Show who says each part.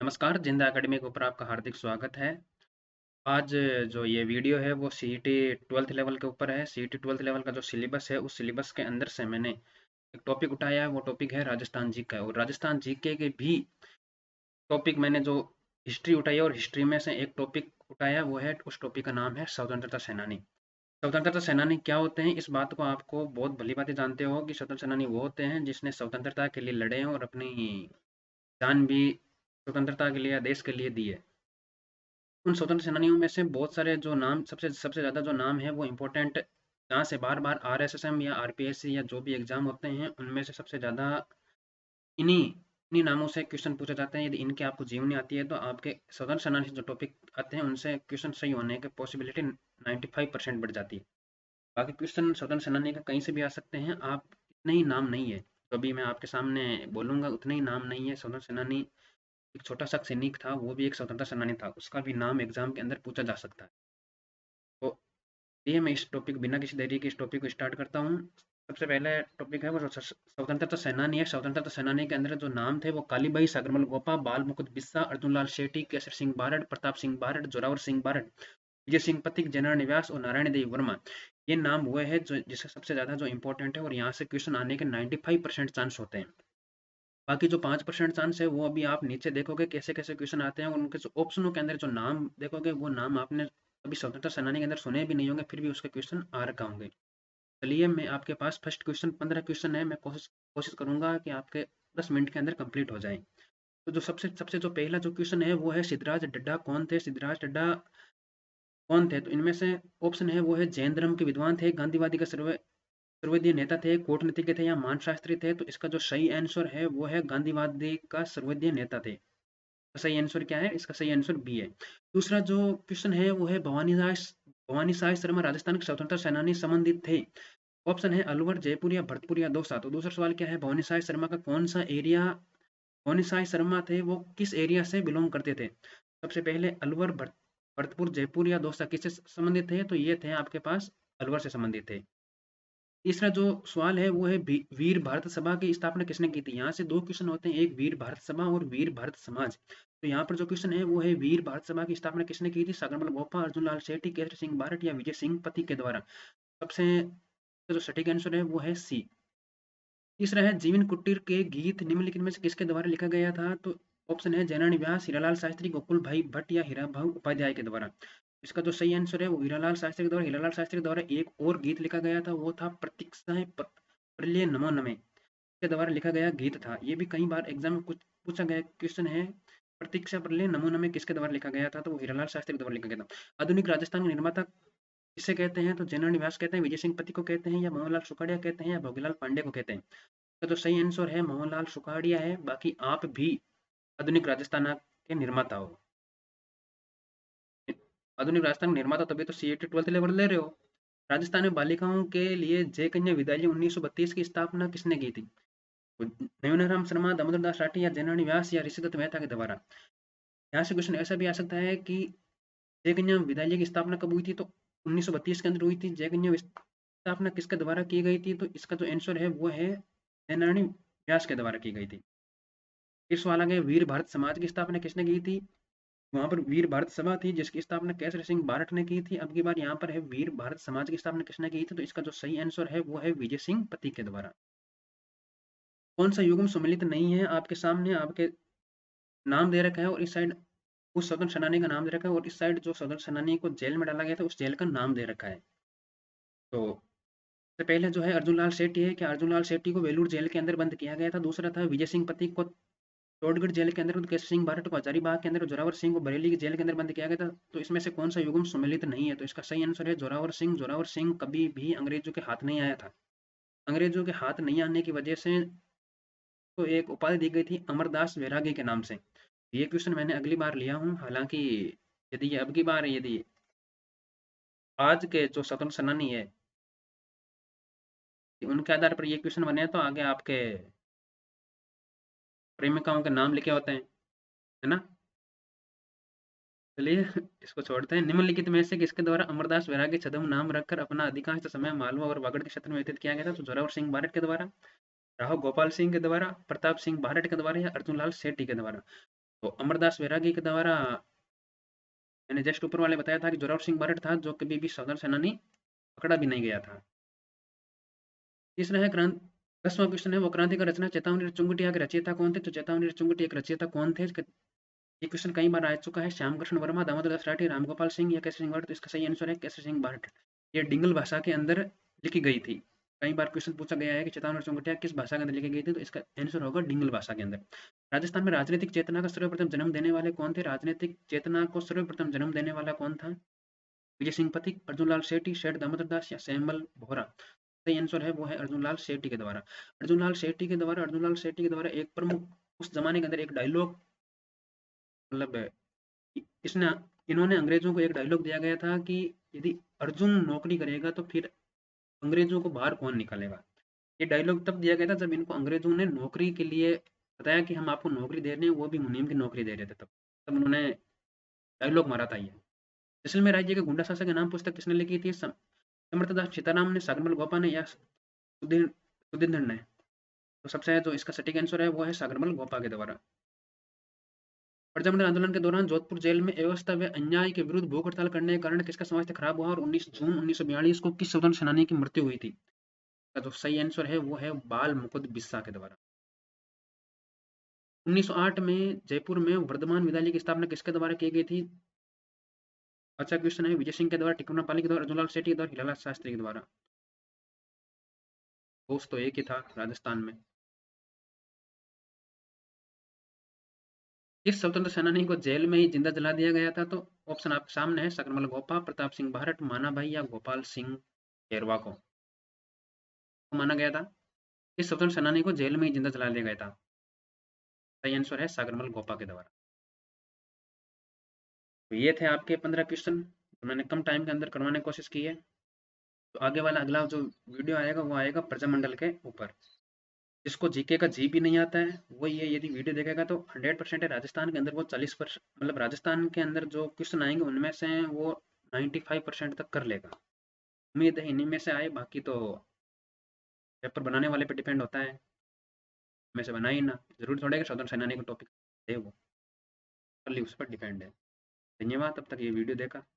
Speaker 1: नमस्कार, जिंदा एकेडमी के ऊपर आपका हार्दिक स्वागत है। आज जो ये वीडियो है वो सीईटी 12th लेवल के ऊपर है। सीईटी 12th लेवल का जो सिलेबस है उस सिलेबस के अंदर से मैंने एक टॉपिक उठाया है। वो टॉपिक है राजस्थान जीके और राजस्थान जीके के भी टॉपिक मैंने जो हिस्ट्री उठाई है और हिस्ट्री में से एक टॉपिक उठाया वो है, उस टॉपिक का नाम है स्वतंत्रता सेनानी। स्वतंत्रता सेनानी क्या होते हैं, इस बात को आपको बहुत भली भांति जानते हो कि स्वतंत्रता सेनानी वो होते हैं जिसने स्वतंत्रता के लिए लड़े हैं और अपनी जान भी स्वतंत्रता के लिए या देश के लिए दी है। उन स्वतंत्र सेनानियों में से बहुत सारे जो नाम सबसे सबसे ज़्यादा जो नाम है वो इम्पोर्टेंट, जहाँ से बार बार आरएसएसएम या आरपीएससी या जो भी एग्जाम होते हैं उनमें से सबसे ज़्यादा इन्हीं इन्हीं नामों से क्वेश्चन पूछे जाते हैं। यदि इनके आपको जीवनी आती है तो आपके स्वतंत्र सेनानी से जो टॉपिक आते हैं उनसे क्वेश्चन सही होने की पॉसिबिलिटी 95% बढ़ जाती है। बाकी क्वेश्चन स्वतंत्र सेनानी का कहीं से भी आ सकते हैं। आप इतने ही नाम नहीं है तो अभी मैं आपके सामने बोलूँगा, उतने ही नाम नहीं है। स्वतंत्र सेनानी एक छोटा सा सैनिक था, वो भी एक स्वतंत्रता सेनानी था, उसका भी नाम एग्जाम के अंदर पूछा जा सकता है। तो ये मैं इस टॉपिक बिना किसी देरी के इस टॉपिक को स्टार्ट करता हूँ। सबसे पहले टॉपिक है वो स्वतंत्रता सेनानी है। स्वतंत्रता सेनानी के अंदर जो नाम थे वो कालीबाई, सागरमल गोपा, बाल मुकुंद बिस्सा, अर्जुन लाल शेट्टी, केसर सिंह बारड, प्रताप सिंह बारड, जोरावर सिंह बारड, विजय सिंह पथिक, जनरल निवास और नारायण देव वर्मा। ये नाम हुए हैं जो जिससे सबसे ज्यादा जो इंपॉर्टेंट है और यहाँ से क्वेश्चन आने के 95% चांस होते हैं। बाकी जो 5% चांस है वो अभी आप नीचे देखोगे कैसे कैसे क्वेश्चन आते हैं और उनके जो ऑप्शनों के अंदर जो नाम देखोगे वो नाम आपने अभी स्वतंत्रता सेनानी के अंदर सुने भी नहीं होंगे, फिर भी उसके क्वेश्चन आ रखा होंगे। चलिए, मैं आपके पास फर्स्ट क्वेश्चन 15 क्वेश्चन है, मैं कोशिश कोशिश करूंगा कि आपके 10 मिनट के अंदर कंप्लीट हो जाए। तो जो सबसे सबसे जो पहला जो क्वेश्चन है वो है सिद्धराज डड्डा कौन थे। सिद्धराज डड्डा कौन थे, तो इनमें से ऑप्शन है वो है जैन धर्म के विद्वान थे, गांधीवादी का सर्वोदय नेता थे, कूटनीतिज्ञ थे या मानशास्त्री थे। तो इसका जो सही आंसर है वो है गांधीवादी का सर्वोदय नेता थे। तो सही आंसर क्या है, इसका सही आंसर बी है। दूसरा जो क्वेश्चन है वो है भवानी साय शर्मा राजस्थान के स्वतंत्रता सेनानी संबंधित थे। ऑप्शन है अलवर, जयपुर या भरतपुर या दौसा। तो दूसरा सवाल क्या है, भवानी साय शर्मा का कौन सा एरिया, भवानी साय शर्मा थे वो किस एरिया से बिलोंग करते थे। सबसे पहले अलवर, भरतपुर, जयपुर या दौसा किससे संबंधित थे, तो ये थे आपके पास अलवर से संबंधित थे। तीसरा जो सवाल है वो है वीर भारत सभा की स्थापना किसने की थी। यहाँ से दो क्वेश्चन होते हैं, एक वीर भारत सभा और वीर भारत समाज। तो यहाँ पर जो क्वेश्चन है वो है वीर भारत सभा की स्थापना किसने की थी, सागरमल गोपा, अर्जुन लाल सेठी, केसर सिंह बारट या विजय सिंह पति के द्वारा। सबसे जो सटीक आंसर है वो है सी। तीसरा है जीवन कुटीर के गीत निम्नलिखित में से किसके द्वारा लिखा गया था। तो ऑप्शन है जयनारायण व्यास, हीरालाल शास्त्री, गोकुल भाई भट्ट या हीरा भाऊ उपाध्याय के द्वारा। इसका जो सही आंसर है वो हीरालाल शास्त्री के द्वारा। हीरालाल शास्त्री के द्वारा एक और गीत लिखा गया था, वो था प्रतीक्षाएं प्रलय नमो नमे के द्वारा लिखा गया गीत था। ये भी कई बार एग्जाम में कुछ पूछा गया क्वेश्चन है, प्रतीक्षा प्रलय नमो नमे किसके द्वारा लिखा गया था, तो वो हीरालाल शास्त्री के द्वारा लिखा गया था। आधुनिक राजस्थान के निर्माता किसे कहते हैं, तो जयनारायण व्यास कहते हैं, विजय सिंह पति को कहते हैं या मोहनलाल सुखाड़िया कहते हैं या भोगीलाल पांडे को कहते हैं। तो जो सही आंसर है मोहनलाल सुखाड़िया है। बाकी आप भी आधुनिक राजस्थान के निर्माता हो। आधुनिक राजस्थान के निर्माता तभी तो सीईटी 12th लेवल ले रहे हो। राजस्थान में बालिकाओं के लिए जय कन्या विद्यालय 1932 की स्थापना किसने की थी। नयनाराम शर्मा, दामोदर दास राठी या जयनारायण व्यास या ऋषिदत्त मेहता के द्वारा। यहाँ से क्वेश्चन ऐसा भी आ सकता है कि जय कन्या विद्यालय की स्थापना कब हुई थी, तो 1932 के अंदर हुई थी। जय कन्या स्थापना किसके द्वारा की गई थी, तो इसका जो आंसर है वो है जयनारायण व्यास के द्वारा की गई थी। फिर सवाल आ गया वीर भारत समाज की स्थापना किसने की थी। वहां पर वीर भारत सभा थी जिसकी स्थापना केसरी सिंह बारट ने की थी। अब की बार यहाँ पर है वीर भारत समाज की स्थापना किसने की थी, तो इसका जो सही आंसर है वो है विजय सिंह पति के द्वारा। कौन सा युग्म सम्मिलित नहीं है, आपके सामने आपके नाम दे रखा है और इस साइड उस स्वतंत्र सेनानी का नाम दे रखा है और इस साइड जो स्वतंत्र सेनानी को जेल में डाला गया था उस जेल का नाम दे रखा है। तो सबसे पहले जो है अर्जुन लाल सेठी है, क्या अर्जुन लाल सेठी को वेलूर जेल के अंदर बंद किया गया था। दूसरा था विजय सिंह पति को चौड़गढ़ जेल के अंदर, केसर सिंह बारट को हजारीबाग के अंदर, जोरावर सिंह को बरेली की जेल के अंदर बंद किया गया था। तो इसमें से कौन सा युग्म सम्मिलित नहीं है, तो इसका सही आंसर है जोरावर सिंह। जोरावर सिंह कभी भी अंग्रेजों के हाथ नहीं आया था। अंग्रेजों के हाथ नहीं आने की वजह से तो एक उपाधि दी गई थी अमरदास वैरागी के नाम से। ये क्वेश्चन मैंने अगली बार लिया हूँ, हालांकि यदि ये अब की बार यदि आज के जो स्वतंत्र सेनानी है उनके आधार पर ये क्वेश्चन बने तो आगे आपके प्रेमिकाओं के नाम लिखे होते हैं, है ना। चलिए इसको छोड़ते हैं। निम्नलिखित में से किसके द्वारा अमरदास वैरागी छद्म नाम रखकर अपना अधिकांश समय मालवा और वागड़ के क्षेत्र में व्यतीत किया गया था, तो जोरावर सिंह बारट के द्वारा, राव गोपाल सिंह के द्वारा, प्रताप सिंह बारट के द्वारा या अर्जुन लाल सेठी के द्वारा। तो अमरदास वैरागी के द्वारा मैंने जस्ट ऊपर वाले बताया था कि जोरावर सिंह बारट था जो कभी भी स्वतंत्र सेनानी पकड़ा भी नहीं गया था। तीसरा है क्रांति। 10वां क्वेश्चन है वो क्रांति का रचना चेतावनी चुंगटिया के रचयिता कौन थे? तो चेतावनी चुंगटी एक रचयिता कौन थे? ये क्वेश्चन कई बार आ चुका है। श्याम कृष्ण वर्मा, दामोदर दास राठी, रामगोपाल सिंह या केसरी सिंह बारट? तो इसका सही आंसर है केसरी सिंह बारट। ये डिंगल भाषा के अंदर लिखी गई थी। कई बार क्वेश्चन पूछा गया है कि चेतावनी चुंगटिया किस भाषा के अंदर लिखी गई थी? तो इसका आंसर होगा डिंगल भाषा के अंदर। राजस्थान में राजनीतिक चेतना का सर्वप्रथम जन्म देने वाले कौन थे? राजनीतिक चेतना को सर्वप्रथम जन्म देने वाला कौन था? विजय सिंह पथिक, अर्जुन लाल सेठी, शेठ दामोदर दास या सैमल बोहरा? सही आंसर है वो है अर्जुन लाल सेठी के द्वारा। अर्जुन लाल सेठी के द्वारा एक प्रमुख उस जमाने के अंदर एक डायलॉग, मतलब इसने इन्होंने अंग्रेजों को एक डायलॉग दिया गया था कि यदि अर्जुन नौकरी करेगा तो फिर अंग्रेजों को बाहर कौन निकालेगा। ये डायलॉग तब दिया गया था जब इनको अंग्रेजों ने नौकरी के लिए बताया कि हम आपको नौकरी दे रहे हैं, वो भी मुनीम की नौकरी दे रहे थे। तब तब उन्होंने डायलॉग मारा था ये। जैसलमेर राज्य के गुंडा शासक के नाम पुस्तक किसने लिखी थी? समर्थदास सीताराम ने, सागरमल गोपा ने या सुधींद्र ने? तो सबसे जो इसका सटीक आंसर है वो है सागरमल गोपा के द्वारा। प्रजातंत्र आंदोलन के दौरान जोधपुर जेल में अव्यवस्था व अन्याय के विरुद्ध भूख हड़ताल करने के कारण किसका स्वास्थ्य खराब हुआ और 19 जून 1942 को किस स्वतंत्र सेनानी की मृत्यु हुई थी? का जो सही आंसर है वो है बाल मुकुंद बिस्सा के द्वारा। 1908 में जयपुर में वर्धमान विद्यालय की स्थापना किसके द्वारा की गई थी? अच्छा क्वेश्चन है। विजय सिंह के द्वारा, टिकमना पाली के द्वारा, अर्जुनलाल सेठी के द्वारा, हिलालाल शास्त्री के द्वारा? दोस्त तो एक ही था राजस्थान में। इस स्वतंत्र सेनानी को जेल में ही जिंदा जला दिया गया था? तो ऑप्शन आपके सामने है। सकरमल गोपा, प्रताप सिंह बारट, माना भाई या गोपाल सिंह शेरवा को तो माना गया था। इस स्वतंत्र सेनानी को जेल में ही जिंदा जला दिया गया था। सही आंसर है सागरमल गोपा के द्वारा। तो ये थे आपके 15 क्वेश्चन तो मैंने कम टाइम के अंदर करवाने की कोशिश की है। तो आगे वाला अगला जो वीडियो आएगा वो आएगा प्रजामंडल के ऊपर। जिसको जीके का जी भी नहीं आता है वो ये यदि वीडियो देखेगा तो 100% है। राजस्थान के अंदर वो 40%, मतलब राजस्थान के अंदर जो क्वेश्चन आएंगे उनमें से वो 95% तक कर लेगा। उम्मीद है इन्हीं में से आए, बाकी तो पेपर बनाने वाले पे डिपेंड होता है। में से बना ही ना, जरूर थोड़े कि स्वतंत्र सेनानी का टॉपिक है वो, कर ली उस पर डिपेंड है। धन्यवाद, तब तक ये वीडियो देखा।